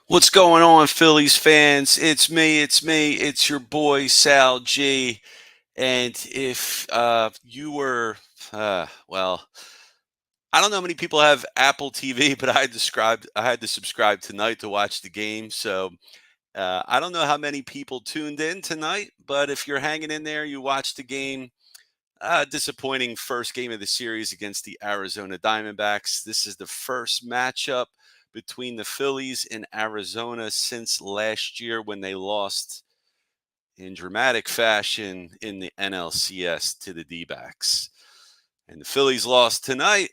What's going on, Phillies fans? It's your boy Sal G. And if you were, well, I don't know how many people have Apple TV, but I had to subscribe tonight to watch the game. So I don't know how many people tuned in tonight, but if you're hanging in there, you watched the game. Disappointing first game of the series against the Arizona Diamondbacks. This is the first matchup between the Phillies and Arizona since last year when they lost in dramatic fashion in the NLCS to the D-backs. And the Phillies lost tonight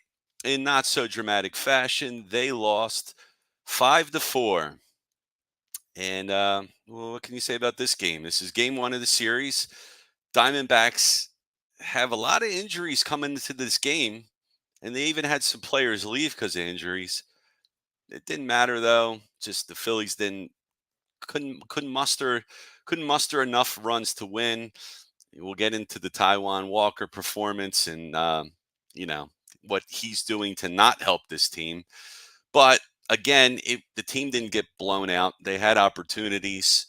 in not so dramatic fashion. They lost 5-4. And well, what can you say about this game? This is game one of the series. Diamondbacks have a lot of injuries coming into this game, and they even had some players leave because of injuries. It didn't matter though. Just the Phillies didn't couldn't muster enough runs to win. We'll get into the Taiwan Walker performance and you know what he's doing to not help this team. But again, the team didn't get blown out. They had opportunities.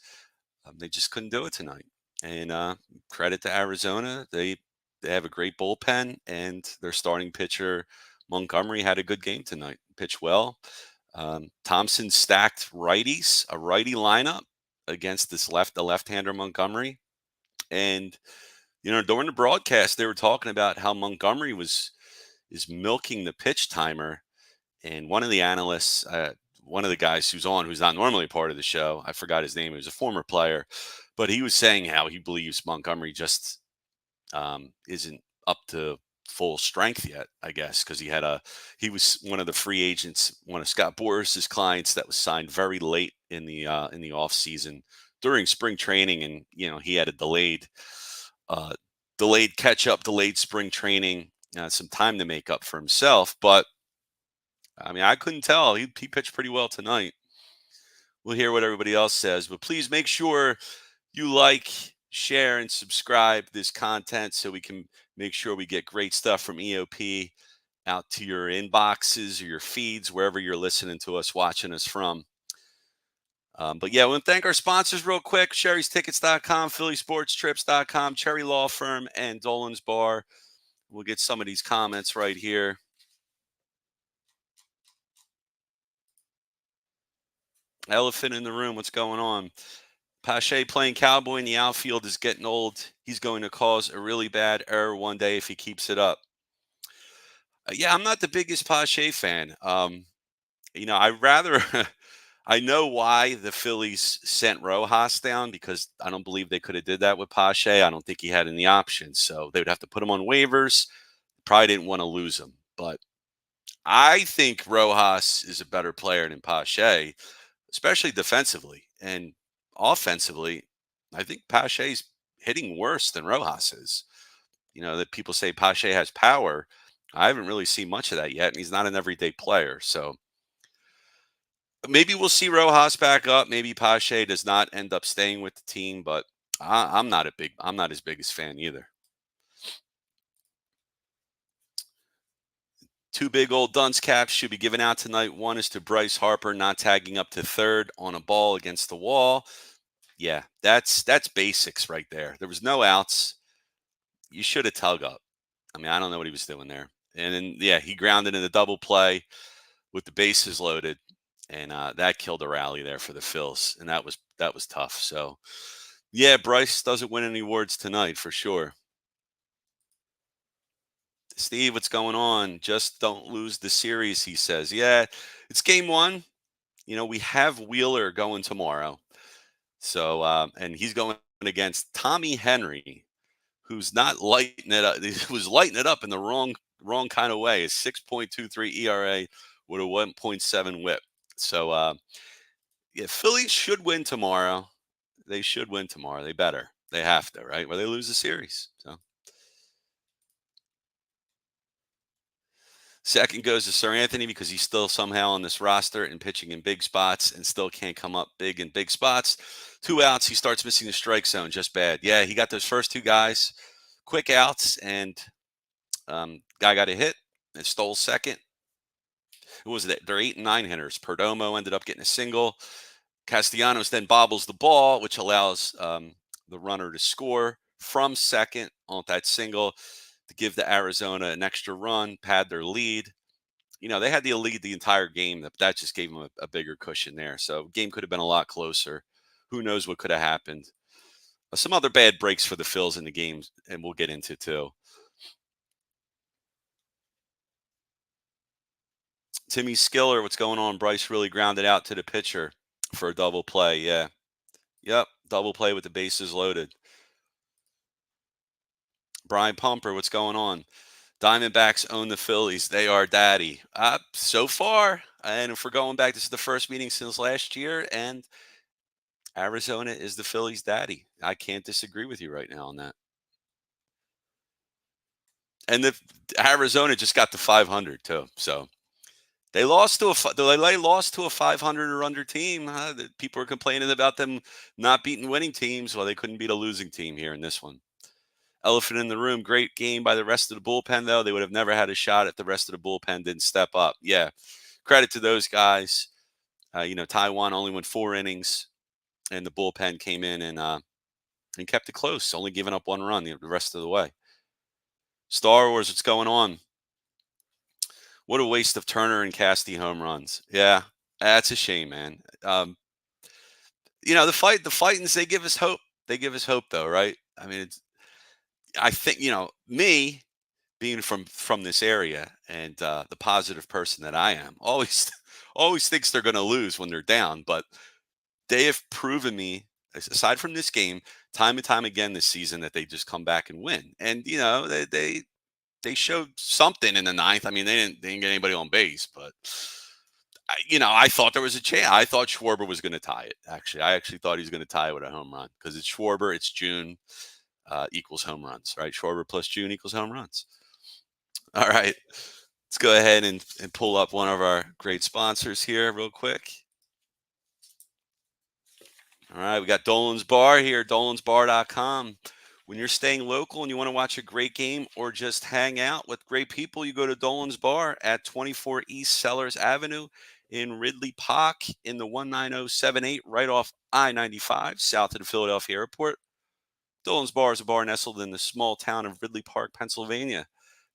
They just couldn't do it tonight. And credit to Arizona, they have a great bullpen, and their starting pitcher Montgomery had a good game tonight. Pitched well. Thompson stacked righties, a righty lineup against the left-hander Montgomery. And during the broadcast, they were talking about how Montgomery is milking the pitch timer, and one of the analysts, one of the guys who's not normally part of the show, I forgot his name. He was a former player, but he was saying how he believes Montgomery just isn't up to full strength yet. I guess because he was one of the free agents, one of Scott Boris's clients that was signed very late in the off season during spring training, and he had a uh, delayed catch up, delayed spring training, some time to make up for himself, but. I mean, I couldn't tell. He pitched pretty well tonight. We'll hear what everybody else says, but please make sure you like, share, and subscribe this content so we can make sure we get great stuff from EOP out to your inboxes or your feeds, wherever you're listening to us, watching us from. But yeah, we want to thank our sponsors real quick: Sherry'sTickets.com, PhillySportsTrips.com, Cherry Law Firm, and Dolan's Bar. We'll get some of these comments right here. Elephant in the room, what's going on? Pache playing cowboy in the outfield is getting old. He's going to cause a really bad error one day if he keeps it up. Yeah, I'm not the biggest Pache fan. I rather I know why the Phillies sent Rojas down because I don't believe they could have did that with Pache. I don't think he had any options, so they would have to put him on waivers. Probably didn't want to lose him, but I think Rojas is a better player than Pache, especially defensively and offensively. I think Pache's hitting worse than Rojas is. That people say Pache has power. I haven't really seen much of that yet, and he's not an everyday player. So maybe we'll see Rojas back up. Maybe Pache does not end up staying with the team, but I'm not his biggest fan either. Two big old dunce caps should be given out tonight. One is to Bryce Harper not tagging up to third on a ball against the wall. Yeah, that's basics right there. There was no outs. You should have tug up. I mean, I don't know what he was doing there. And then, yeah, he grounded in a double play with the bases loaded, and that killed a rally there for the Phils, and that was tough. So, yeah, Bryce doesn't win any awards tonight for sure. Steve, what's going on? Just don't lose the series, he says. Yeah, it's game one. We have Wheeler going tomorrow. So, and he's going against Tommy Henry, who's not lighting it up. He was lighting it up in the wrong kind of way. His 6.23 ERA with a 1.7 WHIP. So, yeah, Phillies should win tomorrow. They should win tomorrow. They better. They have to, right? Or they lose the series. So, second goes to Sir Anthony because he's still somehow on this roster and pitching in big spots and still can't come up big in big spots. 2 outs, he starts missing the strike zone. Just bad. Yeah, he got those first 2 guys, quick outs, and guy got a hit and stole second. Who was it? They're 8 and 9 hitters. Perdomo ended up getting a single. Castellanos then bobbles the ball, which allows the runner to score from second on that single to give the Arizona an extra run, pad their lead. They had the lead the entire game. That just gave them a bigger cushion there. So game could have been a lot closer. Who knows what could have happened? Some other bad breaks for the Phils in the games, and we'll get into too. Timmy Skiller, what's going on? Bryce really grounded out to the pitcher for a double play. Yeah. Yep. Double play with the bases loaded. Brian Pumper, what's going on? Diamondbacks own the Phillies. They are daddy. So far, and if we're going back, this is the first meeting since last year, and Arizona is the Phillies' daddy. I can't disagree with you right now on that. And the Arizona just got to 500 too. So they lost to they lost to a 500 or under team. People are complaining about them not beating winning teams. Well, they couldn't beat a losing team here in this one. Elephant in the room. Great game by the rest of the bullpen, though. They would have never had a shot if the rest of the bullpen didn't step up. Yeah, credit to those guys. Taiwan only went 4 innings, and the bullpen came in and kept it close, only giving up 1 run the rest of the way. Star Wars, what's going on? What a waste of Turner and Casty home runs. Yeah, that's a shame, man. The Fightins, they give us hope. They give us hope, though, right? I mean, I think me being from this area and the positive person that I am, always always thinks they're going to lose when they're down, but they have proven me, aside from this game, time and time again this season, that they just come back and win. And they showed something in the ninth. I mean, they didn't get anybody on base, but I thought there was a chance. I thought Schwarber was going to tie it. Actually, I actually thought he was going to tie it with a home run because it's Schwarber, it's June, equals home runs, right? Schwarber plus June equals home runs. All right, let's go ahead and pull up one of our great sponsors here real quick. All right, we got Dolan's Bar here, dolansbar.com. When you're staying local and you want to watch a great game or just hang out with great people, you go to Dolan's Bar at 24 East Sellers Avenue in Ridley Park in the 19078 right off I-95 south of the Philadelphia Airport. Dolan's Bar is a bar nestled in the small town of Ridley Park, Pennsylvania.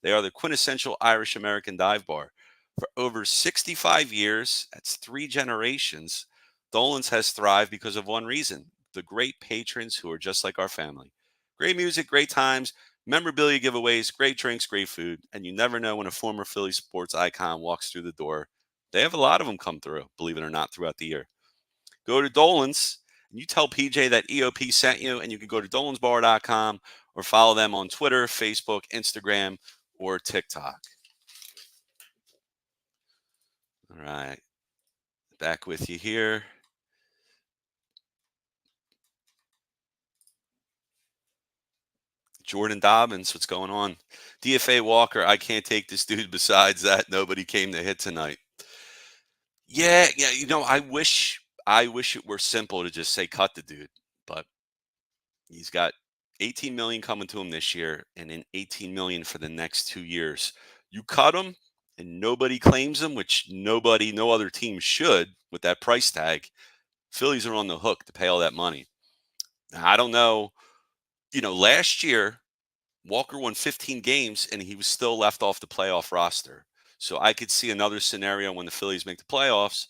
They are the quintessential Irish American dive bar. For over 65 years, that's 3 generations, Dolan's has thrived because of one reason: the great patrons who are just like our family. Great music, great times, memorabilia giveaways, great drinks, great food, and you never know when a former Philly sports icon walks through the door. They have a lot of them come through, believe it or not, throughout the year. Go to Dolan's and you tell PJ that EOP sent you, and you can go to dolansbar.com or follow them on Twitter, Facebook, Instagram, or TikTok. All right. Back with you here. Jordan Dobbins, what's going on? DFA Walker, I can't take this dude. Besides that, nobody came to hit tonight. Yeah. I wish it were simple to just say cut the dude, but he's got 18 million coming to him this year and then 18 million for the next 2 years. You cut him and nobody claims him, which no other team should with that price tag. Phillies are on the hook to pay all that money. Now, I don't know. Last year, Walker won 15 games and he was still left off the playoff roster. So I could see another scenario when the Phillies make the playoffs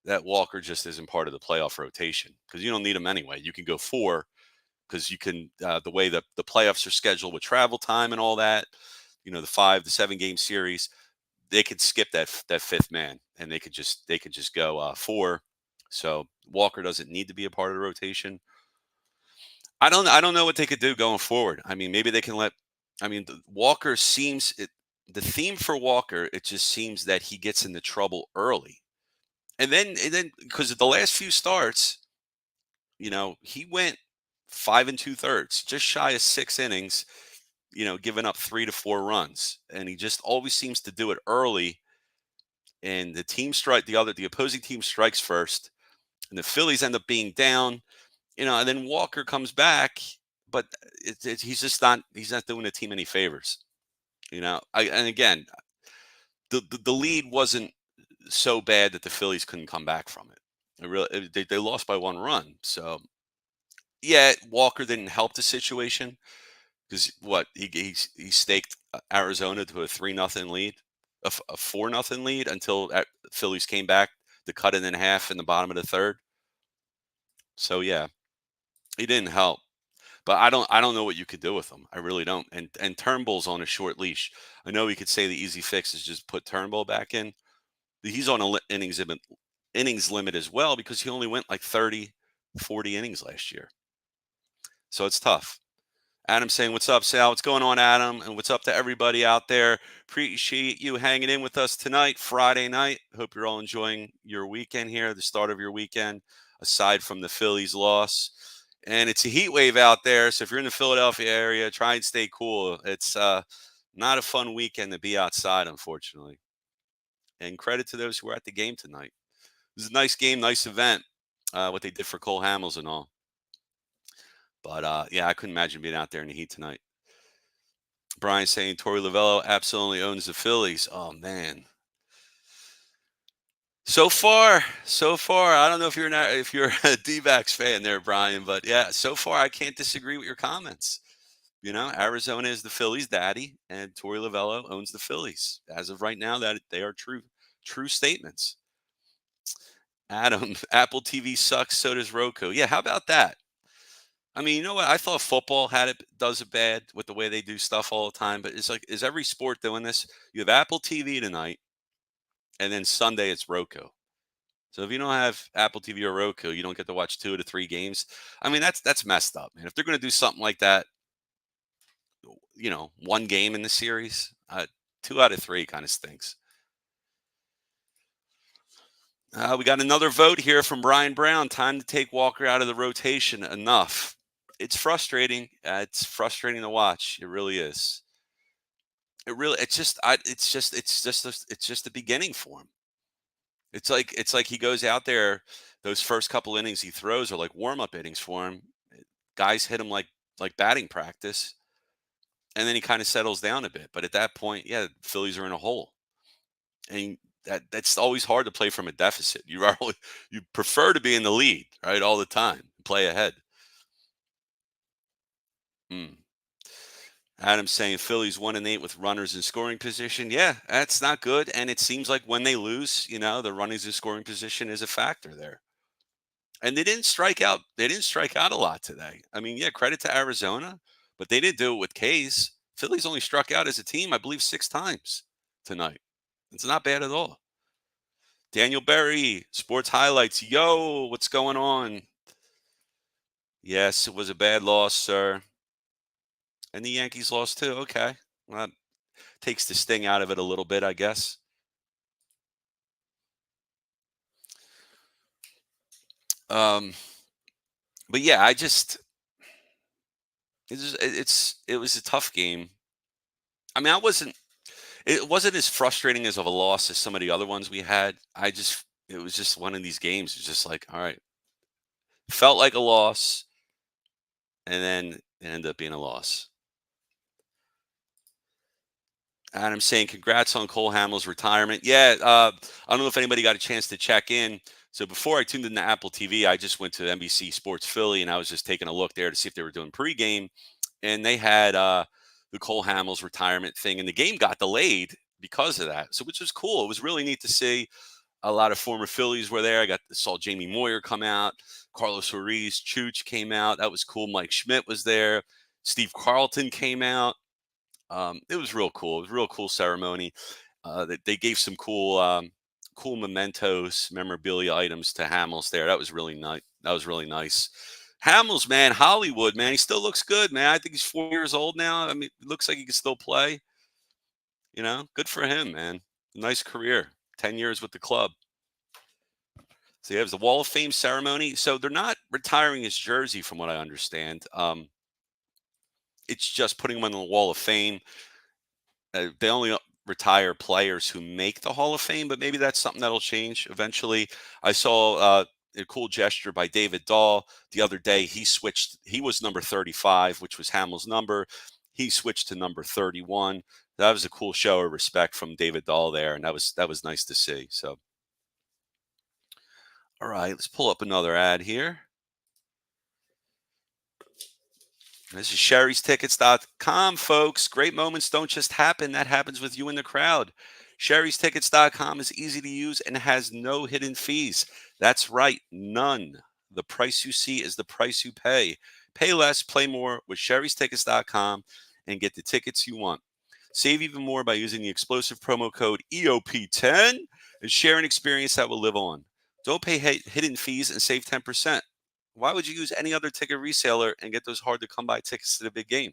that Walker just isn't part of the playoff rotation because you don't need him anyway. You can go 4 because you can, the way that the playoffs are scheduled with travel time and all that, the 5 to 7 game series, they could skip that fifth man and they could just go 4. So Walker doesn't need to be a part of the rotation. I don't know what they could do going forward. I mean, maybe they can Walker seems the theme for Walker, it just seems that he gets into trouble early. And then because of the last few starts, he went 5 2/3, just shy of 6 innings, giving up 3 to 4 runs. And he just always seems to do it early. And the opposing team strikes first, and the Phillies end up being down. And then Walker comes back, but he's not doing the team any favors. And again, the lead wasn't so bad that the Phillies couldn't come back from it. They lost by 1 run. So yeah, Walker didn't help the situation because what he staked Arizona to a 3-0 lead, a 4-0 lead until Phillies came back to cut it in half in the bottom of the third. So yeah, he didn't help. But I don't know what you could do with him. I really don't. And Turnbull's on a short leash. I know we could say the easy fix is just put Turnbull back in. He's on a innings limit as well because he only went like 30, 40 innings last year. So it's tough. Adam saying, "What's up, Sal? What's going on, Adam? And what's up to everybody out there? Appreciate you hanging in with us tonight, Friday night. Hope you're all enjoying your weekend here, the start of your weekend, aside from the Phillies loss. And it's a heat wave out there. So if you're in the Philadelphia area, try and stay cool. It's not a fun weekend to be outside, unfortunately. And credit to those who were at the game tonight. It was a nice game, nice event, what they did for Cole Hamels and all. But yeah, I couldn't imagine being out there in the heat tonight. Brian saying Torey Lovello absolutely owns the Phillies. Oh man. So far, I don't know if you're a D-backs fan there, Brian, but yeah, so far I can't disagree with your comments. Arizona is the Phillies' daddy, and Torey Lovello owns the Phillies. As of right now, that they are true statements. Adam, Apple TV sucks, so does Roku. Yeah, how about that? I mean, you know what? I thought football does it bad with the way they do stuff all the time, but it's like, is every sport doing this? You have Apple TV tonight, and then Sunday it's Roku. So if you don't have Apple TV or Roku, you don't get to watch 2 to 3 games. I mean, that's messed up, man. If they're going to do something like that, 1 game in the series, 2 out of 3 kind of stinks. We got another vote here from Brian Brown. Time to take Walker out of the rotation. Enough. It's frustrating. It's frustrating to watch. It really is. It's just the beginning for him. It's like he goes out there. Those first couple innings he throws are like warm up innings for him. Guys hit him like batting practice, and then he kind of settles down a bit. But at that point, yeah, Phillies are in a hole, and that's always hard to play from a deficit. You prefer to be in the lead, right, all the time, play ahead. Hmm. Adam's saying Phillies 1-8 with runners in scoring position. Yeah, that's not good. And it seems like when they lose, the runners in scoring position is a factor there. And they didn't strike out. They didn't strike out a lot today. I mean, yeah, credit to Arizona, but they didn't do it with K's. Phillies only struck out as a team, I believe, 6 times tonight. It's not bad at all. Daniel Berry, Sports Highlights. Yo, what's going on? Yes, it was a bad loss, sir. And the Yankees lost too. Okay. Well, that takes the sting out of it a little bit, I guess. But yeah, it was a tough game. I mean, it wasn't as frustrating as of a loss as some of the other ones we had. It was just one of these games. It's just like, all right, felt like a loss, and then it ended up being a loss. And I'm saying congrats on Cole Hamels' retirement. Yeah, I don't know if anybody got a chance to check in. So before I tuned into Apple TV, I just went to NBC Sports Philly, and I was just taking a look there to see if they were doing pregame, and they had the Cole Hamels retirement thing, and the game got delayed because of that. So which was cool. It was really neat to see. A lot of former Phillies were there. Saw Jamie Moyer come out, Carlos Ruiz, Chooch came out. That was cool. Mike Schmidt was there. Steve Carlton came out. It was real cool. It was a real cool ceremony. They gave some cool mementos, memorabilia items to Hamels there. That was really nice. That was really nice. Hamels, man, Hollywood, man, he still looks good, man. I think he's 4 years old now. I mean, it looks like he can still play. Good for him, man. Nice career. 10 years with the club. So yeah, it was the Wall of Fame ceremony. So they're not retiring his jersey, from what I understand. It's just putting him on the Wall of Fame. They only retire players who make the Hall of Fame, but maybe that's something that'll change eventually. I saw a cool gesture by David Dahl the other day. He switched. He was number 35, which was Hamels' number. He switched to number 31. That was a cool show of respect from David Dahl there, and that was nice to see. So, All right, let's pull up another ad here. This is sherrystickets.com, folks. Great moments don't just happen. That happens with you in the crowd. Sherrystickets.com is easy to use and has no hidden fees. That's right, none. The price you see is the price you pay. Pay less, play more with sherrystickets.com and get the tickets you want. Save even more by using the explosive promo code EOP10 and share an experience that will live on. Don't pay hidden fees and save 10%. Why would you use any other ticket reseller and get those hard to come by tickets to the big game?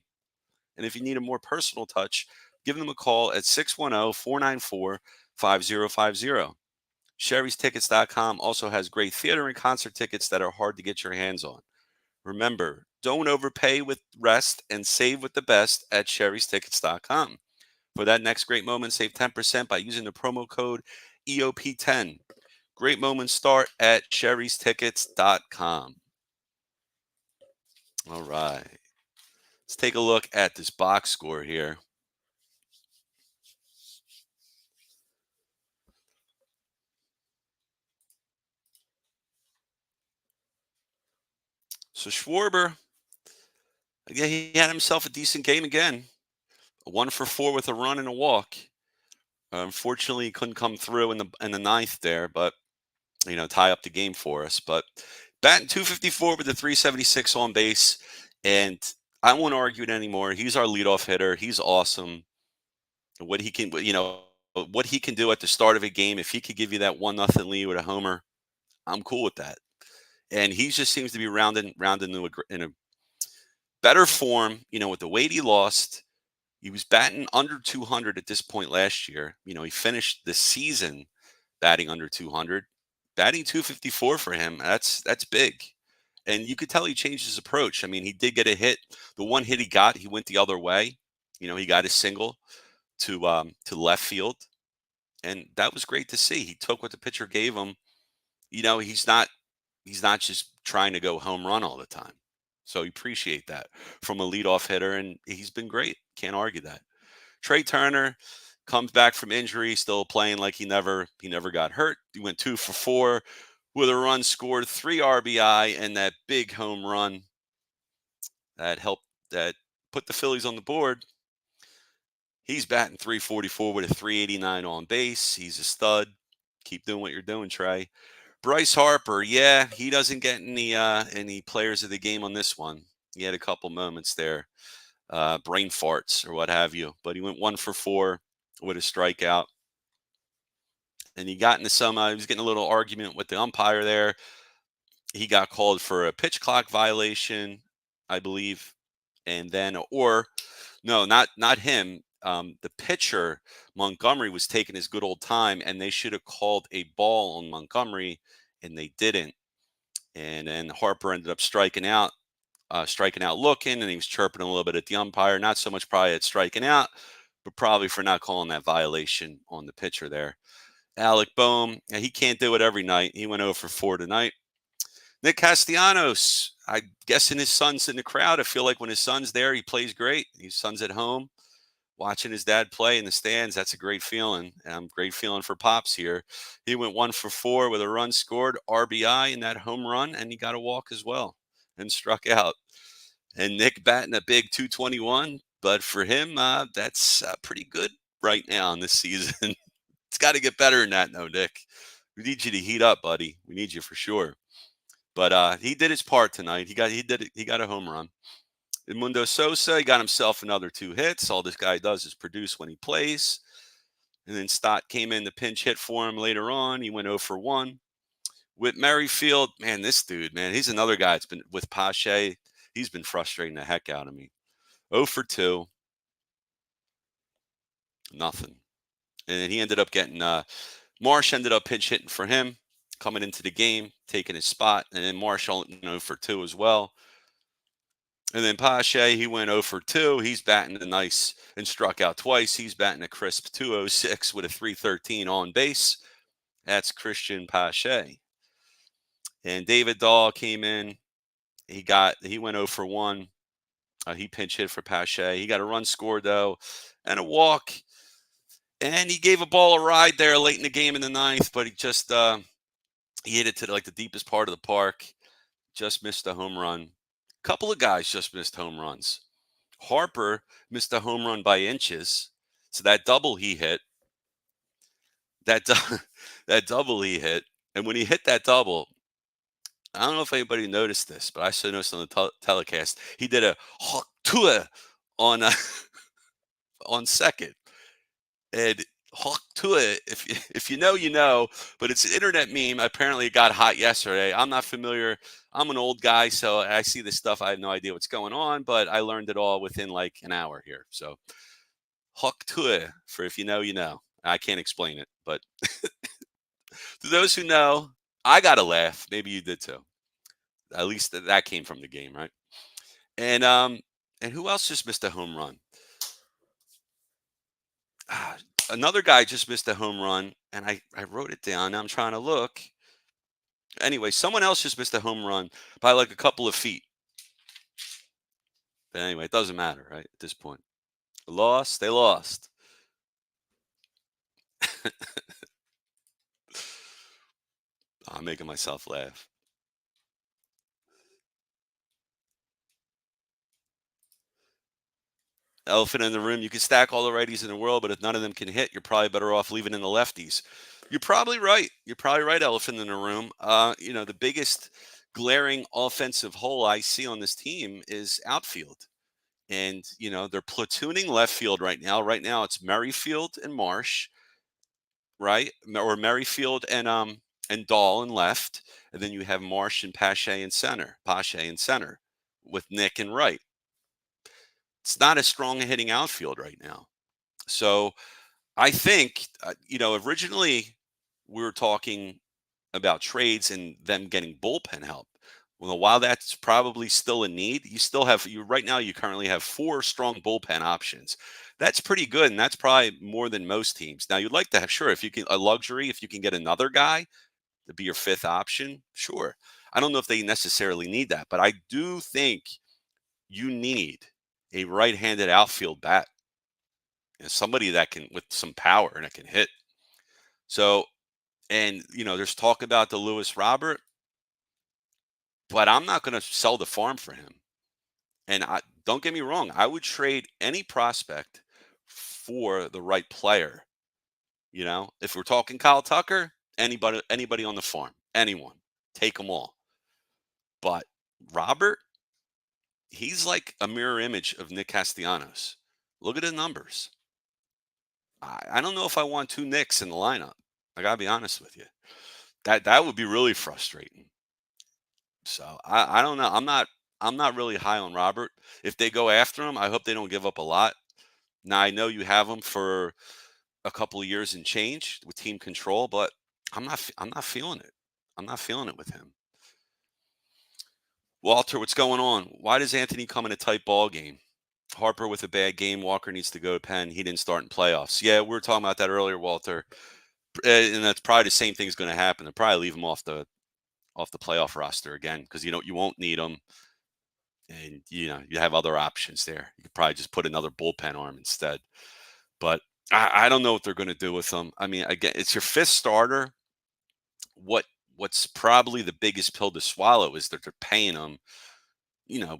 And if you need a more personal touch, give them a call at 610-494-5050. Sherry'sTickets.com also has great theater and concert tickets that are hard to get your hands on. Remember, don't overpay with rest and save with the best at Sherry'sTickets.com. For that next great moment, save 10% by using the promo code EOP10. Great moments start at Sherry'sTickets.com. All right. Let's take a look at this box score here. So Schwarber, again, he had himself a decent game again. 1 for 4 with a run and a walk. Unfortunately, he couldn't come through in the ninth there, but tie up the game for us. But batting 254 with a 376 on base, and I won't argue it anymore. He's our leadoff hitter. He's awesome. What he can, what he can do at the start of a game, if he could give you that 1-0 lead with a homer, I'm cool with that. And he just seems to be rounding in a better form. With the weight he lost, he was batting under 200 at this point last year. He finished the season batting under 200, batting 254 for him. That's big. And you could tell he changed his approach. I mean, he did get a hit. The one hit he got, he went the other way. He got his single to left field, and that was great to see. He took what the pitcher gave him. He's not just trying to go home run all the time. So you appreciate that from a leadoff hitter, and he's been great. Can't argue that. Trey Turner comes back from injury, still playing like he never got hurt. He went 2 for 4 with a run scored, 3 RBI, and that big home run that put the Phillies on the board. He's batting 344 with a 389 on base. He's a stud. Keep doing what you're doing, Trey. Bryce Harper, yeah, he doesn't get any players of the game on this one. He had a couple moments there, brain farts or what have you, but he went 1 for 4 with a strikeout. And he got into he was getting a little argument with the umpire there. He got called for a pitch clock violation, I believe. And then, or no, not him. The pitcher, Montgomery, was taking his good old time, and they should have called a ball on Montgomery, and they didn't. And then Harper ended up striking out looking, and he was chirping a little bit at the umpire. Not so much probably at striking out, but probably for not calling that violation on the pitcher there. Alec Boehm, he can't do it every night. He went 0 for 4 tonight. Nick Castellanos, I'm guessing his son's in the crowd. I feel like when his son's there, he plays great. His son's at home watching his dad play in the stands. That's a great feeling. Great feeling for Pops here. He went 1 for 4 with a run scored, RBI in that home run, and he got a walk as well and struck out. And Nick batting a big 221, but for him, that's pretty good right now in this season. It's got to get better than that, no, Nick. We need you to heat up, buddy. We need you for sure. But he did his part tonight. He got a home run. Edmundo Sosa, he got himself another 2 hits. All this guy does is produce when he plays. And then Stott came in to pinch hit for him later on. He went 0 for 1. With Merrifield, man, this dude, man, he's another guy that's been with Pache. He's been frustrating the heck out of me. 0 for 2. Nothing. And then he ended up getting Marsh ended up pinch hitting for him, coming into the game, taking his spot. And then Marsh 0 for 2 as well. And then Pache, he went 0 for 2. He's batting a nice and struck out twice. He's batting a crisp 206 with a 313 on base. That's Christian Pache. And David Dahl came in. He went 0 for 1. He pinch hit for Pache. He got a run scored, though, and a walk. And he gave a ball a ride there late in the game in the ninth, but he just He hit it to like the deepest part of the park. Just missed a home run. Couple of guys just missed home runs. Harper missed a home run by inches. So that double he hit, that that double he hit, and when he hit that double, I don't know if anybody noticed this, but I so noticed on the telecast. He did a hawk to on on second, and hawk to it. If you know, you know. But it's an internet meme. Apparently, it got hot yesterday. I'm not familiar. I'm an old guy, so I see this stuff. I have no idea what's going on, but I learned it all within like an hour here. So hawk to it for if you know, you know. I can't explain it, but to those who know, I got to laugh. Maybe you did too. At least that came from the game, right? And and who else just missed a home run? Ah, another guy just missed a home run, and I wrote it down. Now I'm trying to look. Anyway, someone else just missed a home run by like a couple of feet. But anyway, it doesn't matter, right? At this point, lost. They lost. I'm making myself laugh. Elephant in the room. You can stack all the righties in the world, but if none of them can hit, you're probably better off leaving in the lefties. You're probably right. You're probably right, elephant in the room. The biggest glaring offensive hole I see on this team is outfield. And, they're platooning left field right now. Right now it's Merrifield and Marsh, right? Or Merrifield and Dahl in left. And then you have Marsh and Pache in center with Nick and right. It's not a strong hitting outfield right now. So I think, originally we were talking about trades and them getting bullpen help. Well, while that's probably still a need, you right now you currently have four strong bullpen options. That's pretty good, and that's probably more than most teams. Now you'd like to have, sure, if you can, a luxury, if you can get another guy to be your fifth option, sure. I don't know if they necessarily need that, but I do think you need a right-handed outfield bat, somebody that can with some power and that can hit. So, and there's talk about the Lewis Robert, but I'm not going to sell the farm for him. And don't get me wrong, I would trade any prospect for the right player. If we're talking Kyle Tucker, anybody on the farm, anyone, take them all. But Robert, he's like a mirror image of Nick Castellanos. Look at the numbers. I don't know if I want two Knicks in the lineup. I gotta be honest with you. That would be really frustrating. So I don't know. I'm not really high on Robert. If they go after him, I hope they don't give up a lot. Now I know you have him for a couple of years and change with team control, but I'm not feeling it. I'm not feeling it with him. Walter, what's going on? Why does Anthony come in a tight ball game? Harper with a bad game. Walker needs to go to Penn. He didn't start in playoffs. Yeah, we were talking about that earlier, Walter. And that's probably the same thing's going to happen. They'll probably leave him off the playoff roster again because you won't need him, and you have other options there. You could probably just put another bullpen arm instead. But I don't know what they're going to do with him. I mean, again, it's your fifth starter. What's probably the biggest pill to swallow is that they're paying him, you know,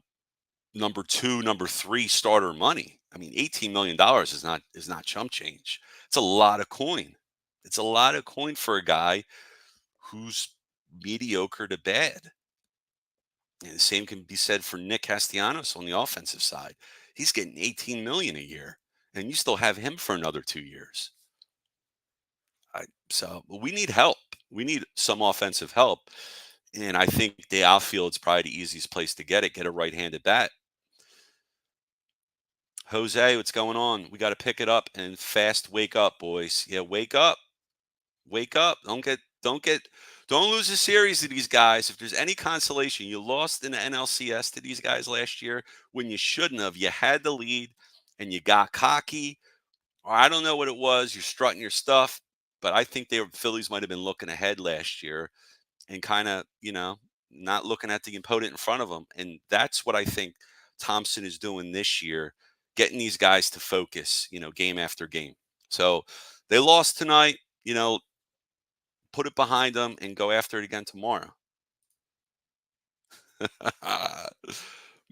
number two, number three starter money. I mean, $18 million is not chump change. It's a lot of coin. It's a lot of coin for a guy who's mediocre to bad. And the same can be said for Nick Castellanos on the offensive side. He's getting 18 million a year, and you still have him for another 2 years. So we need help. We need some offensive help, and I think the outfield's probably the easiest place to get it. Get a right-handed bat. Jose, what's going on? We got to pick it up and fast. Wake up, boys. Yeah, wake up. Wake up. Don't lose a series to these guys. If there's any consolation, you lost in the NLCS to these guys last year when you shouldn't have. You had the lead and you got cocky. Or I don't know what it was. You're strutting your stuff. But I think Phillies might have been looking ahead last year and kind of, not looking at the opponent in front of them. And that's what I think Thompson is doing this year, getting these guys to focus, game after game. So they lost tonight. put it behind them, and go after it again tomorrow.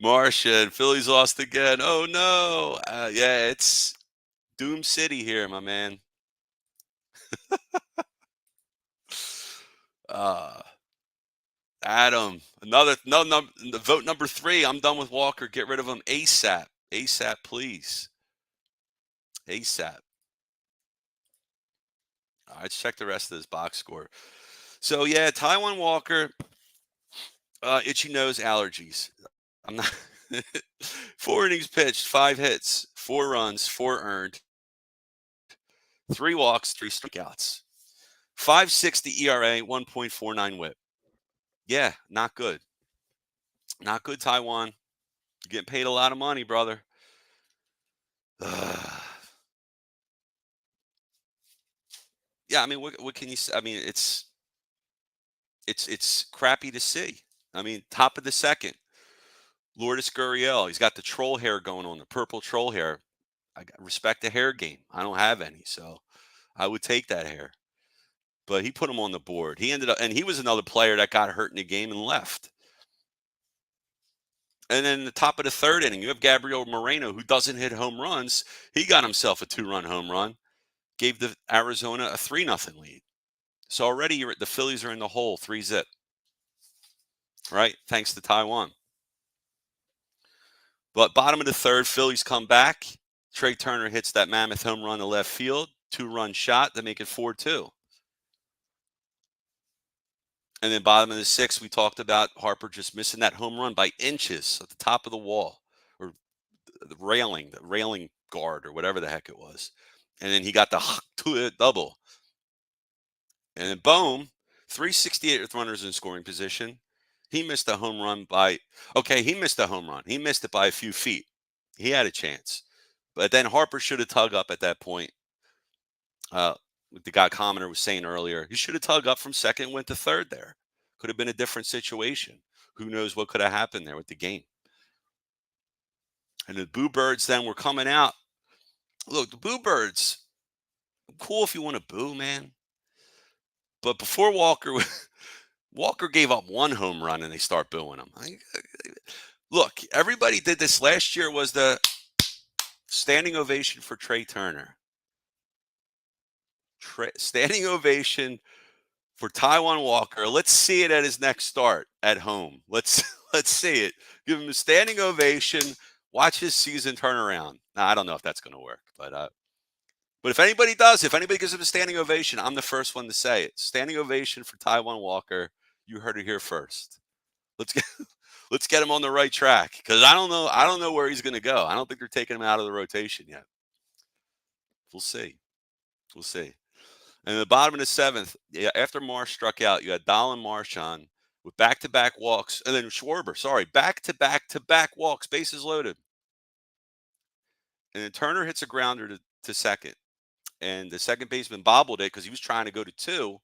Martian, Phillies lost again. Oh no. Yeah, it's Doom City here, my man. Uh, Adam, another vote number 3. I'm done with Walker. Get rid of him ASAP. ASAP, please. ASAP. All right, let's check the rest of this box score. So yeah, Taiwan Walker, itchy nose allergies. I'm not 4 innings pitched, 5 hits, 4 runs, 4 earned, 3 walks, 3 strikeouts. 5.60 ERA, 1.49 whip. Yeah, not good. Not good, Taiwan. You're getting paid a lot of money, brother. Yeah, I mean, what can you say? I mean, it's crappy to see. I mean, top of the second, Lourdes Gurriel. He's got the troll hair going on, the purple troll hair. Respect the hair game. I don't have any, so I would take that hair. But he put him on the board. He ended up, and he was another player that got hurt in the game and left. And then the top of the third inning, you have Gabriel Moreno, who doesn't hit home runs. He got himself a 2-run home run, gave the Arizona a 3-0 lead. So already the Phillies are in the hole, 3-zip. Right? Thanks to Taiwan. But bottom of the third, Phillies come back. Trey Turner hits that mammoth home run to left field, 2-run shot to make it 4-2. And then bottom of the sixth, we talked about Harper just missing that home run by inches at the top of the wall, or the railing guard, or whatever the heck it was. And then he got the double. And then boom, 368 with runners in scoring position. He missed a home run he missed a home run. He missed it by a few feet. He had a chance. But then Harper should have tugged up at that point. The guy commenter was saying earlier, he should have tugged up from second and went to third there. Could have been a different situation. Who knows what could have happened there with the game. And the Boo Birds then were coming out. Look, the Boo Birds, cool if you want to boo, man. But before Walker gave up 1 home run and they start booing him. Look, everybody did this last year. Was the standing ovation for Trey Turner. Standing ovation for Taiwan Walker. Let's see it at his next start at home. Let's see it. Give him a standing ovation. Watch his season turn around. Now, I don't know if that's going to work, but if anybody does, if anybody gives him a standing ovation, I'm the first one to say it. Standing ovation for Taiwan Walker. You heard it here first. Let's get him on the right track, because I don't know where he's going to go. I don't think they're taking him out of the rotation yet. We'll see. And at the bottom of the seventh, after Marsh struck out, you had Dahl and Marchand with back-to-back walks, and then Schwarber, back-to-back walks, bases loaded. And then Turner hits a grounder to second, and the second baseman bobbled it because he was trying to go to 2.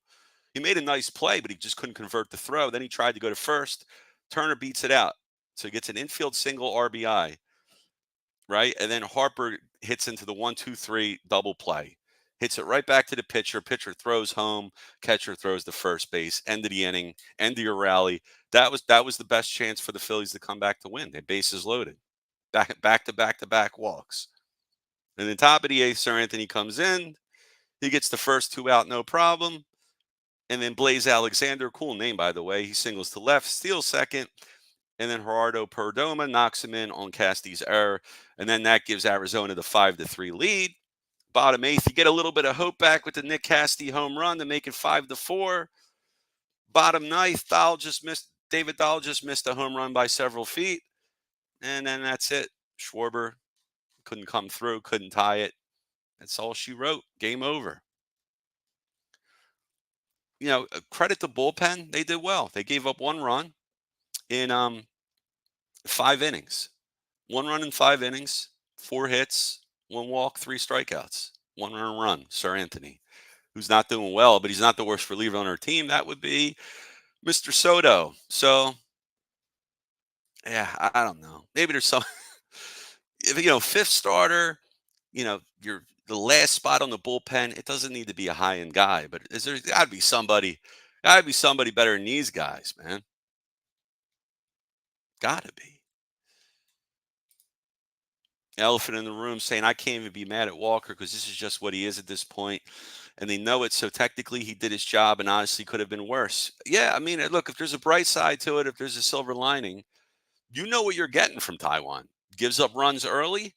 He made a nice play, but he just couldn't convert the throw. Then he tried to go to first. Turner beats it out. So he gets an infield single RBI, right? And then Harper hits into the 1-2-3 double play. Hits it right back to the pitcher. Pitcher throws home. Catcher throws to first base. End of the inning. End of your rally. That was the best chance for the Phillies to come back to win. Their bases loaded. Back-to-back walks. And then top of the 8th, Sir Anthony comes in. He gets the first 2 out, no problem. And then Blaze Alexander, cool name, by the way. He singles to left, steals second. And then Gerardo Perdomo knocks him in on Casty's error. And then that gives Arizona the 5-3 lead. Bottom 8th, you get a little bit of hope back with the Nick Casty home run to make it 5-4. Bottom 9th, David Dahl just missed a home run by several feet. And then that's it. Schwarber couldn't come through, couldn't tie it. That's all she wrote. Game over. Credit the bullpen. They did well. They gave up 1 run in 5 innings. 1 run in 5 innings, 4 hits, 1 walk, 3 strikeouts, 1 run. Sir Anthony, who's not doing well, but he's not the worst reliever on our team. That would be Mr. Soto. So, yeah, I don't know. Maybe there's some, 5th starter. You're the last spot on the bullpen, it doesn't need to be a high-end guy, but there's got to be somebody better than these guys, man. Got to be. Elephant in the room saying, I can't even be mad at Walker because this is just what he is at this point, and they know it. So technically, he did his job, and honestly, could have been worse. Yeah, I mean, look, if there's a bright side to it, if there's a silver lining, you know what you're getting from Taiwan. Gives up runs early,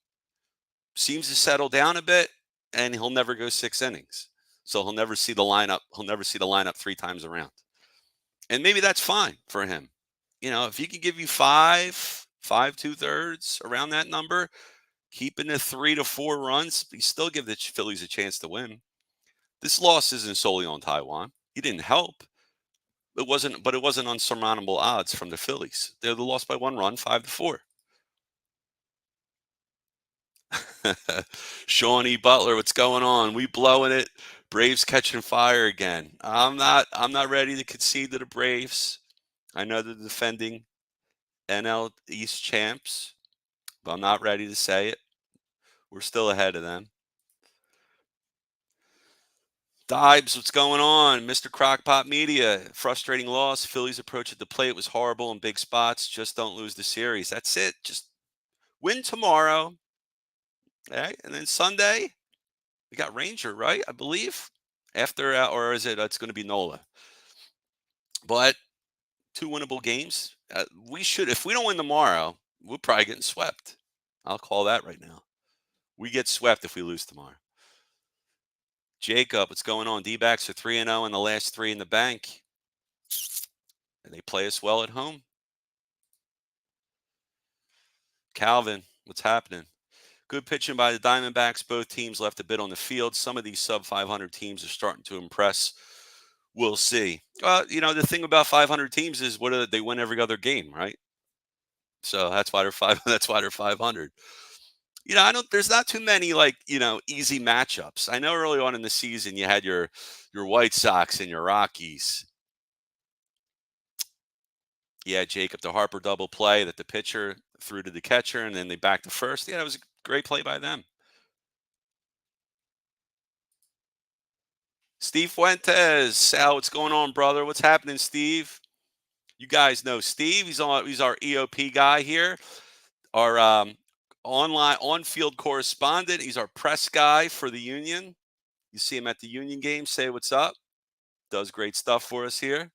seems to settle down a bit, and he'll never go 6 innings. So he'll never see the lineup. He'll never see the lineup 3 times around, and maybe that's fine for him. If he can give you five 2/3 around that number, keeping the 3 to 4 runs, you still give the Phillies a chance to win. This loss isn't solely on Taiwan. He didn't help. But it wasn't unsurmountable odds from the Phillies. They lost by 1 run, 5-4. Shawnee Butler, what's going on? We blowing it. Braves catching fire again. I'm not ready to concede to the Braves. I know they're defending NL East champs, but I'm not ready to say it. We're still ahead of them. Dibes, what's going on? Mr. Crockpot Media, frustrating loss. Phillies approach at the plate was horrible in big spots. Just don't lose the series. That's it. Just win tomorrow. Right? And then Sunday, we got Ranger, right? I believe. After, or is it, it's going to be NOLA. But 2 winnable games. We should, if we don't win tomorrow, we're probably getting swept. I'll call that right now. We get swept if we lose tomorrow. Jacob, what's going on? D-backs are 3-0 in the last 3 in the bank. And they play us well at home. Calvin, what's happening? Good pitching by the Diamondbacks. Both teams left a bit on the field. Some of these sub-500 teams are starting to impress. We'll see. The thing about 500 teams is they win every other game, right? So that's why they're 5. That's why they're 500. There's not too many easy matchups. I know early on in the season you had your White Sox and your Rockies. Yeah, Jacob, the Harper double play that the pitcher threw to the catcher, and then they backed to first. Yeah, that was a great play by them. Steve Fuentes, Sal, what's going on, brother? What's happening, Steve? You guys know Steve. He's our EOP guy here, our online on-field correspondent. He's our press guy for the Union. You see him at the Union game. Say what's up. Does great stuff for us here.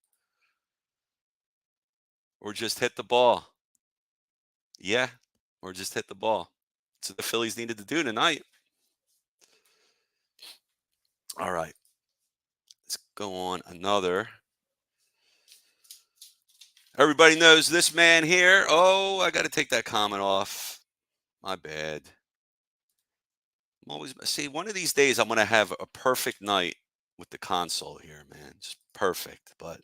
Or just hit the ball. Yeah, or just hit the ball. That's what the Phillies needed to do tonight. All right. Let's go on another. Everybody knows this man here. Oh, I got to take that comment off. My bad. One of these days I'm going to have a perfect night with the console here, man. Just perfect. But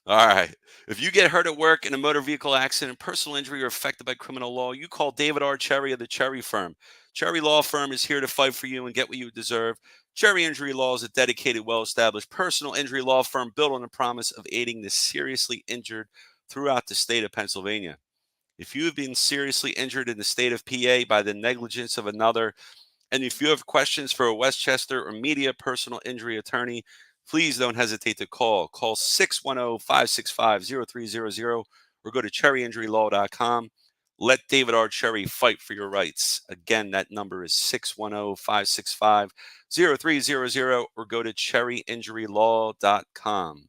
all right. If you get hurt at work in a motor vehicle accident, personal injury, or affected by criminal law, you call David R. Cherry of the Cherry Firm. Cherry Law Firm is here to fight for you and get what you deserve. Cherry Injury Law is a dedicated, well-established personal injury law firm built on the promise of aiding the seriously injured throughout the state of Pennsylvania. If you have been seriously injured in the state of PA by the negligence of another, and if you have questions for a Westchester or media personal injury attorney, please don't hesitate to call. Call 610-565-0300 or go to cherryinjurylaw.com. Let David R. Cherry fight for your rights. Again, that number is 610-565-0300 or go to cherryinjurylaw.com.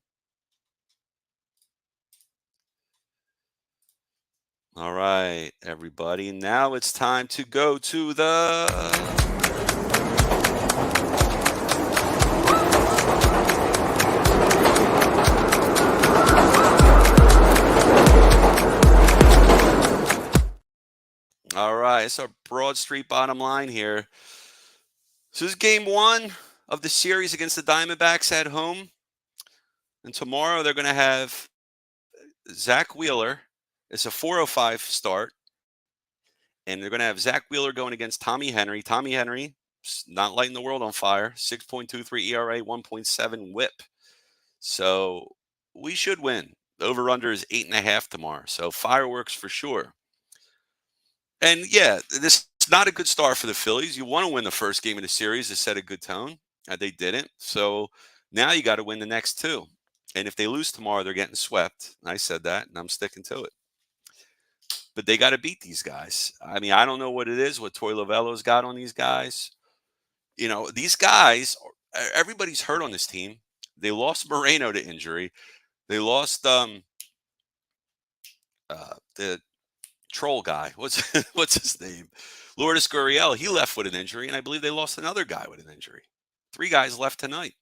All right, everybody. Now it's time to go to the... All right, it's our Broad Street bottom line here. So this is game 1 of the series against the Diamondbacks at home. And tomorrow they're going to have Zach Wheeler. It's a 4:05 start. And they're going to have Zach Wheeler going against Tommy Henry. Tommy Henry, not lighting the world on fire. 6.23 ERA, 1.7 WHIP. So we should win. The over-under is 8.5 tomorrow. So fireworks for sure. And yeah, this It's not a good start for the Phillies. You want to win the first game of the series to set a good tone. They didn't. So now you got to win the next two. And if they lose tomorrow, they're getting swept. I said that, and I'm sticking to it. But they got to beat these guys. I mean, I don't know what it is, what Toy Lavello's got on these guys. These guys, everybody's hurt on this team. They lost Moreno to injury. They lost the troll guy. What's his name? Lourdes Gurriel. He left with an injury, and I believe they lost another guy with an injury. 3 guys left tonight.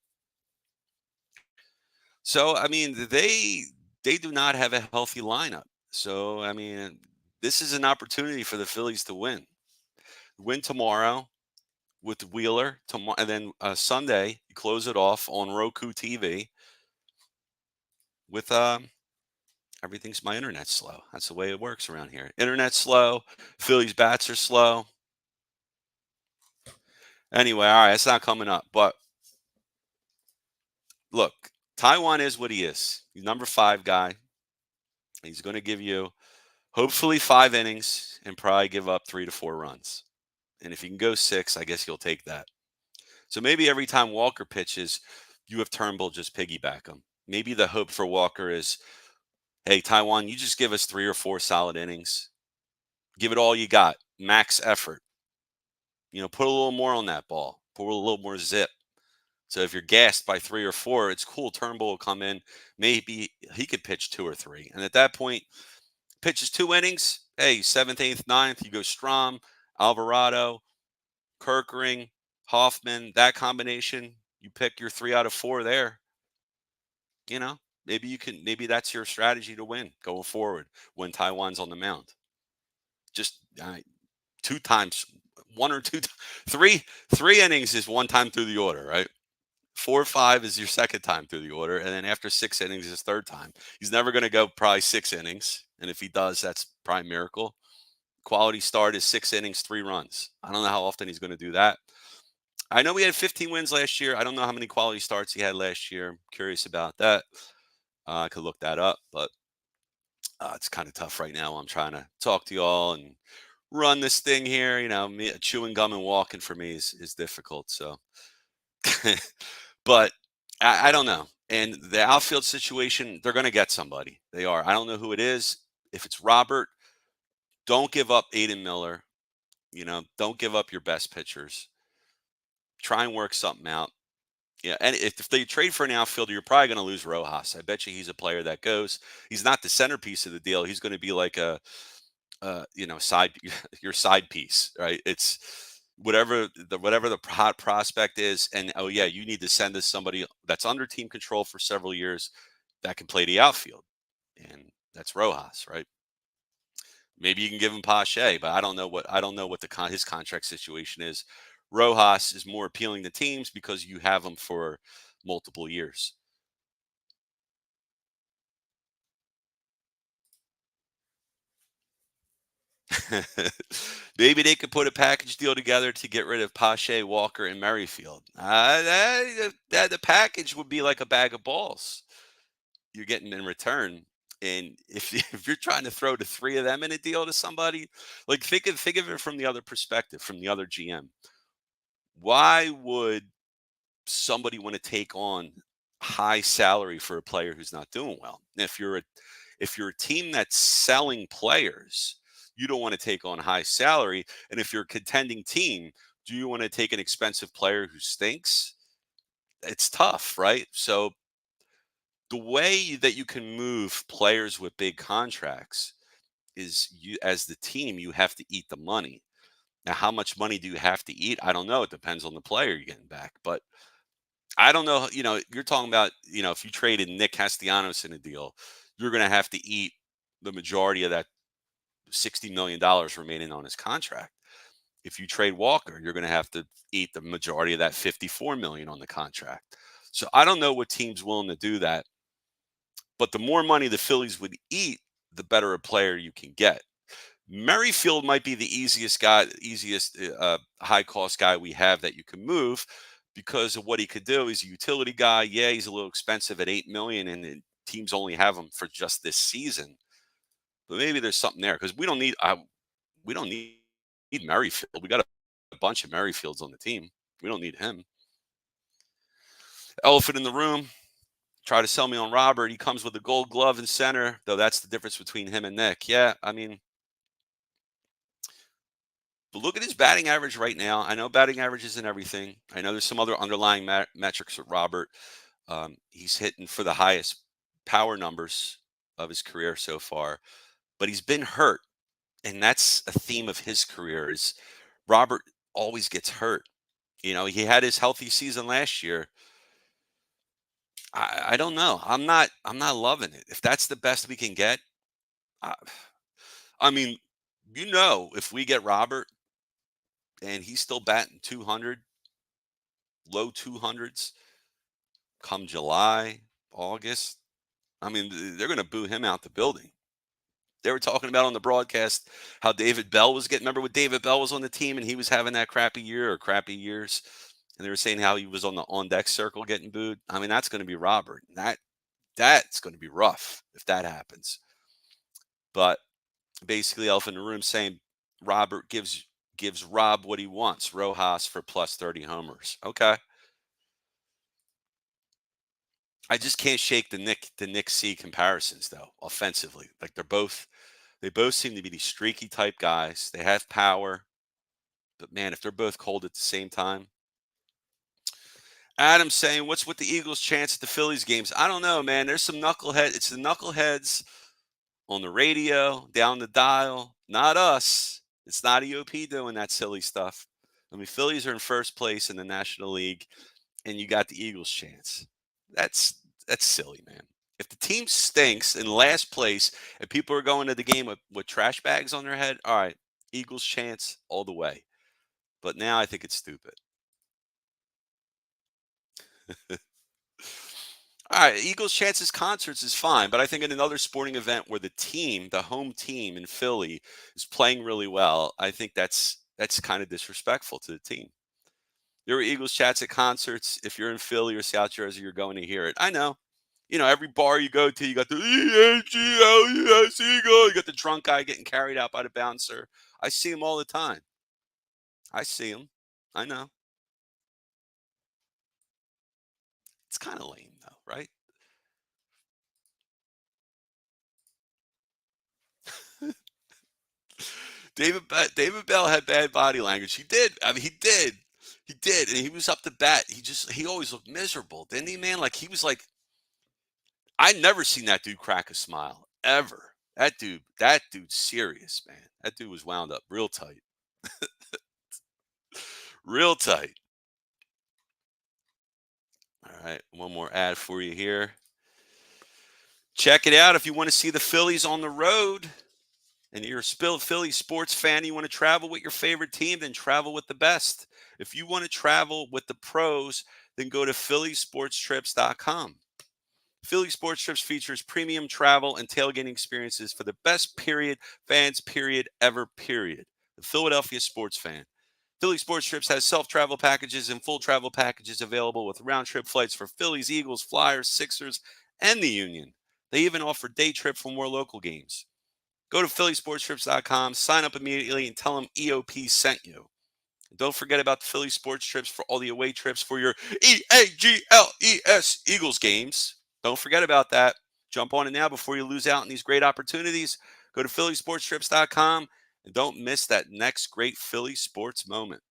So I mean, they do not have a healthy lineup. So I mean, this is an opportunity for the Phillies to win. Win tomorrow with Wheeler tomorrow, and then Sunday you close it off on Roku TV with everything's my internet's slow. That's the way it works around here. Internet's slow. Phillies bats are slow. Anyway, all right, it's not coming up. But look, Taijuan is what he is. He's number 5 guy. He's going to give you hopefully 5 innings and probably give up 3 to 4 runs. And if you can go 6, I guess you'll take that. So maybe every time Walker pitches, you have Turnbull just piggyback him. Maybe the hope for Walker is, hey, Taijuan, you just give us 3 or 4 solid innings. Give it all you got. Max effort. Put a little more on that ball. Put a little more zip. So if you're gassed by 3 or 4, it's cool. Turnbull will come in. Maybe he could pitch 2 or 3. And at that point, pitches 2 innings. Hey, 7th, 8th, 9th, you go Strom, Alvarado, Kirkering, Hoffman, that combination. You pick your 3 out of 4 there. Maybe that's your strategy to win going forward when Taijuan's on the mound. Just 2 times, 1 or 2, 3 innings is 1 time through the order, right? 4 or 5 is your 2nd time through the order, and then after 6 innings is his 3rd time. He's never going to go probably 6 innings, and if he does, that's probably a miracle. Quality start is 6 innings, 3 runs. I don't know how often he's going to do that. I know we had 15 wins last year. I don't know how many quality starts he had last year. I'm curious about that. I could look that up, but it's kind of tough right now. I'm trying to talk to y'all and run this thing here. Chewing gum and walking for me is difficult. So, but I don't know. And the outfield situation, they're going to get somebody. They are. I don't know who it is. If it's Robert, don't give up Aiden Miller. Don't give up your best pitchers. Try and work something out. Yeah, and if they trade for an outfielder, you're probably going to lose Rojas. I bet you he's a player that goes. He's not the centerpiece of the deal. He's going to be like a side your side piece, right? It's whatever the hot prospect is, and oh yeah, you need to send us somebody that's under team control for several years that can play the outfield, and that's Rojas, right? Maybe you can give him Pache, but I don't know what his contract situation is. Rojas is more appealing to teams because you have him for multiple years. Maybe they could put a package deal together to get rid of Pache, Walker, and Merrifield. The package would be like a bag of balls you're getting in return. And if if you're trying to throw the 3 of them in a deal to somebody, like think of it from the other perspective, from the other GM. Why would somebody want to take on high salary for a player who's not doing well? If you're a team that's selling players, you don't want to take on high salary. And if you're a contending team, do you want to take an expensive player who stinks? It's tough, right? So the way that you can move players with big contracts is you as the team, you have to eat the money. Now, how much money do you have to eat? I don't know. It depends on the player you're getting back. But I don't know. You're talking about, if you traded Nick Castellanos in a deal, you're going to have to eat the majority of that $60 million remaining on his contract. If you trade Walker, you're going to have to eat the majority of that $54 million on the contract. So I don't know what team's willing to do that. But the more money the Phillies would eat, the better a player you can get. Merrifield might be the easiest high cost guy we have that you can move because of what he could do. He's a utility guy. Yeah, he's a little expensive at $8 million, and teams only have him for just this season. But maybe there's something there because we don't need need Merrifield. We got a bunch of Merrifields on the team. We don't need him. Elephant in the room. Try to sell me on Robert. He comes with a gold glove in center, though that's the difference between him and Nick. Yeah, I mean, but look at his batting average right now. I know batting average isn't everything. I know there's some other underlying metrics with Robert. He's hitting for the highest power numbers of his career so far, but he's been hurt, and that's a theme of his career. Is Robert always gets hurt. You know, he had his healthy season last year. I don't know. I'm not loving it. If that's the best we can get, I, I mean, if we get Robert and he's still batting 200, low 200s come July, August, I mean, they're going to boo him out the building. They were talking about on the broadcast how David Bell was getting. Remember when David Bell was on the team and he was having that crappy year or crappy years, and they were saying how he was on the on deck circle getting booed. I mean, that's going to be Robert. That's going to be rough if that happens. But basically, Elf in the room saying Robert gives Rob what he wants. Rojas for plus 30 homers. Okay. I just can't shake the Nick C comparisons though, offensively. Like they both seem to be these streaky type guys. They have power, but man, if they're both cold at the same time. Adam's saying, what's with the Eagles' chance at the Phillies games? I don't know, man. There's some knucklehead. It's the knuckleheads on the radio, down the dial. Not us. It's not EOP doing that silly stuff. I mean, Phillies are in first place in the National League, and you got the Eagles' chance. That's silly, man. If the team stinks in last place and people are going to the game with trash bags on their head, all right, Eagles chance all the way. But now I think it's stupid. All right, Eagles chances concerts is fine, but I think in another sporting event where the home team in Philly is playing really well, I think that's kind of disrespectful to the team. There were Eagles chats at concerts. If you're in Philly or South Jersey, you're going to hear it. I know. Every bar you go to, you got the E-A-G-L-E-S Eagle. You got the drunk guy getting carried out by the bouncer. I see him all the time. I see him. I know. It's kind of lame, though, right? David Bell had bad body language. He did. I mean, he did. He did, and he was up to bat. He always looked miserable, didn't he, man? Like he was like I never seen that dude crack a smile ever. That dude's serious, man. That dude was wound up real tight, real tight. All right, one more ad for you here. Check it out if you want to see the Phillies on the road. And you're a Philly sports fan, you want to travel with your favorite team, then travel with the best. If you want to travel with the pros, then go to phillysportstrips.com. Philly Sports Trips features premium travel and tailgating experiences for the best fans ever. The Philadelphia sports fan. Philly Sports Trips has self-travel packages and full travel packages available with round-trip flights for Phillies, Eagles, Flyers, Sixers, and the Union. They even offer day trip for more local games. Go to phillysportstrips.com, sign up immediately, and tell them EOP sent you. And don't forget about the Philly Sports Trips for all the away trips for your EAGLES Eagles games. Don't forget about that. Jump on it now before you lose out on these great opportunities. Go to phillysportstrips.com and don't miss that next great Philly sports moment.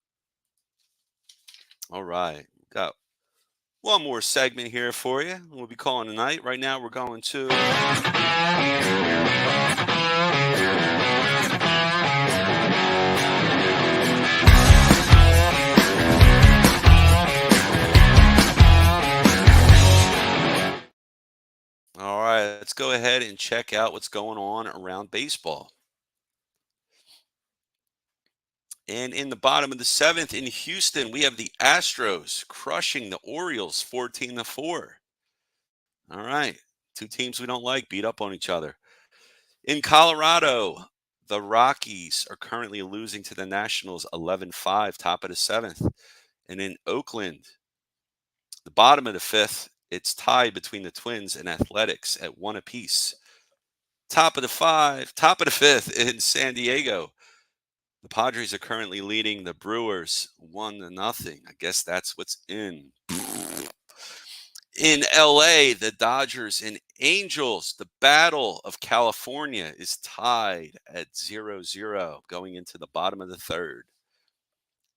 All right. Got one more segment here for you. We'll be calling tonight. Right now, we're going to. All right, let's go ahead and check out what's going on around baseball. And in the bottom of the seventh in Houston, we have the Astros crushing the Orioles 14-4. All right, two teams we don't like beat up on each other. In Colorado, the Rockies are currently losing to the Nationals 11-5, top of the seventh. And in Oakland, the bottom of the fifth, it's tied between the Twins and Athletics at 1 apiece. Top of the fifth in San Diego. The Padres are currently leading the Brewers 1-0. I guess that's what's in. In LA, the Dodgers and Angels, the Battle of California is tied at 0-0 going into the bottom of the third.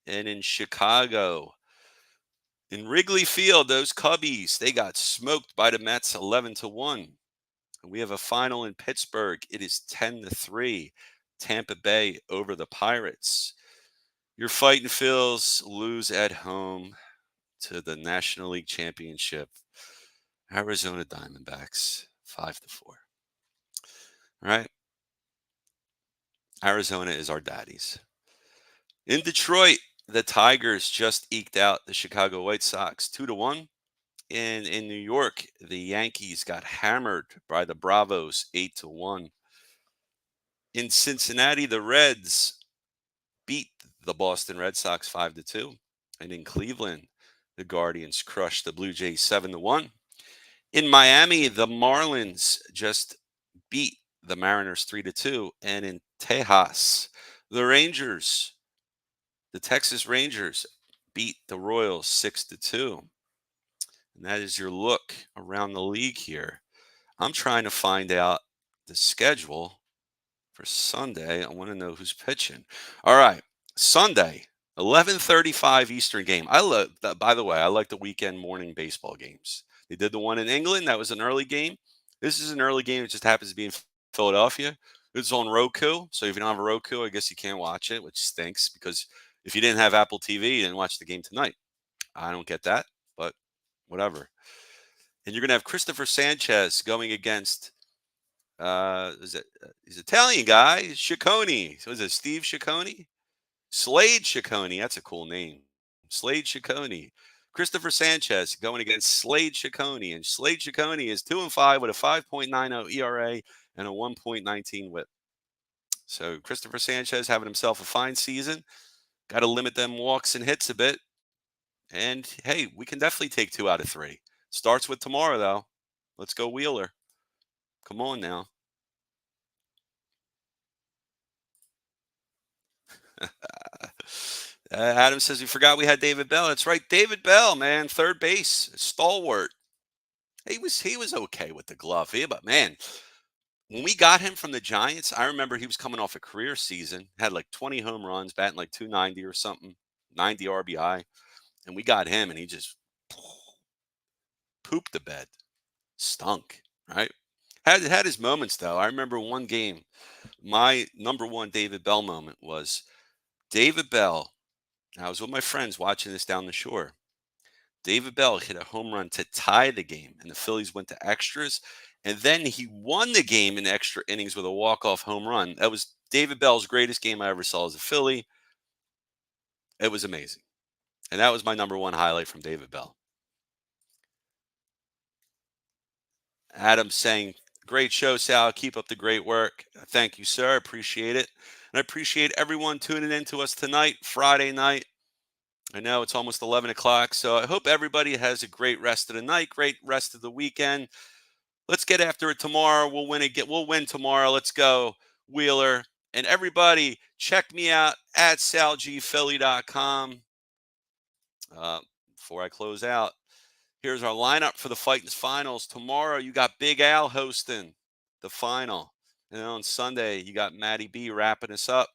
And in Chicago, in Wrigley Field, those Cubbies, they got smoked by the Mets 11-1. And we have a final in Pittsburgh. It is 10-3. Tampa Bay over the Pirates. Your Fighting Phils lose at home to the National League Championship. Arizona Diamondbacks 5-4. All right. Arizona is our daddies. In Detroit, the Tigers just eked out the Chicago White Sox 2-1. And in New York, the Yankees got hammered by the Bravos 8-1. In Cincinnati, the Reds beat the Boston Red Sox 5-2. And in Cleveland, the Guardians crushed the Blue Jays 7-1. In Miami, the Marlins just beat the Mariners 3-2. And in Tejas, the Texas Rangers beat the Royals 6-2. And that is your look around the league here. I'm trying to find out the schedule for Sunday. I want to know who's pitching. All right, Sunday, 11:35 Eastern game. By the way, I like the weekend morning baseball games. They did the one in England. That was an early game. This is an early game. It just happens to be in Philadelphia. It's on Roku. So if you don't have a Roku, I guess you can't watch it, which stinks because if you didn't have Apple TV, you didn't watch the game tonight. I don't get that, but whatever. And you're going to have Christopher Sanchez going against he's Italian guy, Ciccone. So is it Steve Ciccone? Slade Ciccone. That's a cool name. Slade Ciccone. Christopher Sanchez going against Slade Ciccone. And Slade Ciccone is 2-5 with a 5.90 ERA and a 1.19 whip. So Christopher Sanchez having himself a fine season. Got to limit them walks and hits a bit. And hey, we can definitely take 2 out of 3. Starts with tomorrow, though. Let's go Wheeler. Come on now. Adam says we forgot we had David Bell. That's right, David Bell, man, third base, stalwart. He was okay with the glove, but man, when we got him from the Giants, I remember he was coming off a career season, had like 20 home runs, batting like 290 or something, 90 RBI, and we got him, and he just pooped the bed, stunk, right? Had his moments though. I remember one game, my number one David Bell moment was David Bell. I was with my friends watching this down the shore. David Bell hit a home run to tie the game, and the Phillies went to extras. And then he won the game in extra innings with a walk-off home run. That was David Bell's greatest game I ever saw as a Philly. It was amazing. And that was my number one highlight from David Bell. Adam saying, great show, Sal. Keep up the great work. Thank you, sir. I appreciate it. And I appreciate everyone tuning in to us tonight, Friday night. I know it's almost 11 o'clock, so I hope everybody has a great rest of the night, great rest of the weekend. Let's get after it tomorrow. We'll win again. We'll win tomorrow. Let's go, Wheeler. And everybody, check me out at salgphilly.com. Before I close out, here's our lineup for the Fightins Finals. Tomorrow, you got Big Al hosting the final. And on Sunday, you got Matty B wrapping us up.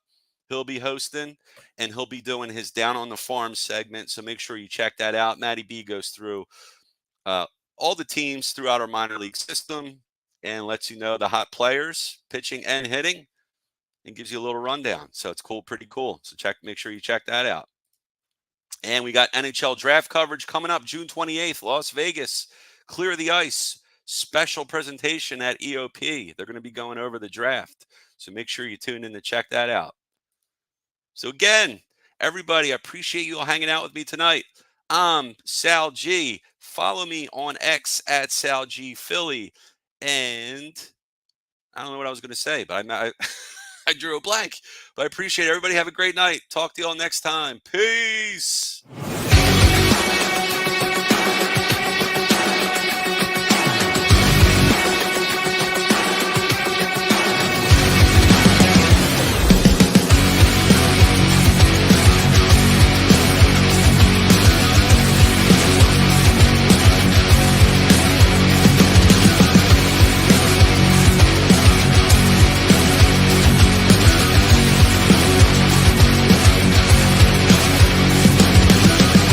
He'll be hosting, and he'll be doing his Down on the Farm segment. So make sure you check that out. Matty B goes through all the teams throughout our minor league system and lets you know the hot players, pitching and hitting, and gives you a little rundown. So it's cool, pretty cool. So make sure you check that out. And we got NHL draft coverage coming up June 28th, Las Vegas. Clear the ice. Special presentation at EOP. They're going to be going over the draft. So make sure you tune in to check that out. So again, everybody, I appreciate you all hanging out with me tonight. I'm Sal G. Follow me on X at Sal G Philly. And I don't know what I was going to say, but I drew a blank. But I appreciate it. Everybody have a great night. Talk to you all next time. Peace.